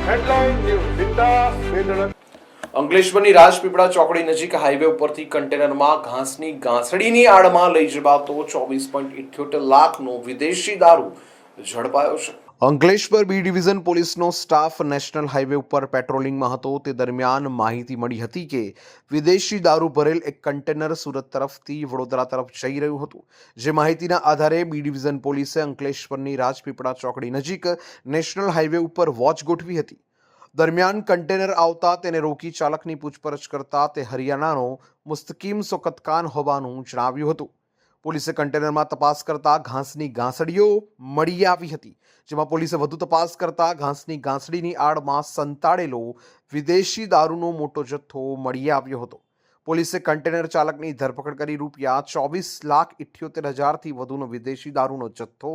Headline news વિકાસ વેદળ અંકલેશ્વરની રાજપીપળા ચોકડી નજીક highway ઉપરથી કન્ટેનરમાં ઘાસની ગાંસડીની આડમાં લઈ જવાતો 24.78 લાખનો વિદેશી દારૂ ઝડપાયો છે. અંકલેશ્વર બી ડિવિઝન પોલીસનો સ્ટાફ નેશનલ હાઈવે ઉપર પેટ્રોલિંગમાં હતો. તે દરમિયાન માહિતી મળી હતી કે વિદેશી દારૂ ભરેલ એક કન્ટેનર સુરત તરફથી વડોદરા તરફ જઈ રહ્યું હતું. જે માહિતીના આધારે બી ડિવિઝન પોલીસે અંકલેશ્વરની રાજપીપળા ચોકડી નજીક નેશનલ હાઈવે ઉપર વોચ ગોઠવી હતી. દરમિયાન કન્ટેનર આવતા તેને રોકી ચાલકની પૂછપરછ કરતા તે હરિયાણાનો મુસ્તકીમ સોકતકાન હોવાનું જણાવ્યું હતું. પોલીસે કન્ટેનરમાં તપાસ કરતા ઘાસની ગાંસડીઓ મળી આવી હતી. જેમાં પોલીસે વધુ તપાસ કરતા ઘાસની ગાંસડીની આડમાં સંતાડેલો વિદેશી દારૂનો મોટો જથ્થો મળી આવ્યો હતો. પોલીસે કન્ટેનર ચાલકની ધરપકડ કરી ₹24,78,000થી વધુનો વિદેશી દારૂનો જથ્થો,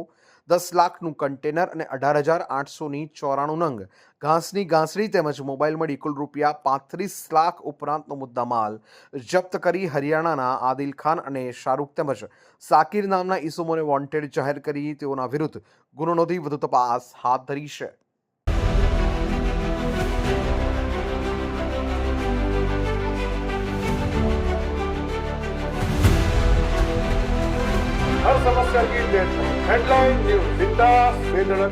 10 લાખનું કન્ટેનર અને 18,894 નંગ ઘાસની ગાંસડી તેમજ મોબાઈલ મળી કુલ ₹35 લાખ ઉપરાંતનો મુદ્દામાલ જપ્ત કરી હરિયાણાના આદિલ ખાન અને શાહરૂખ તેમજ સાકિર નામના ઈસમોને વોન્ટેડ જાહેર કરી તેઓના વિરુદ્ધ ગુનો નોંધી વધુ તપાસ હાથ ધરી છે. हर समस्या की डेडलाइन हेडलाइन न्यूज विकास वेदड़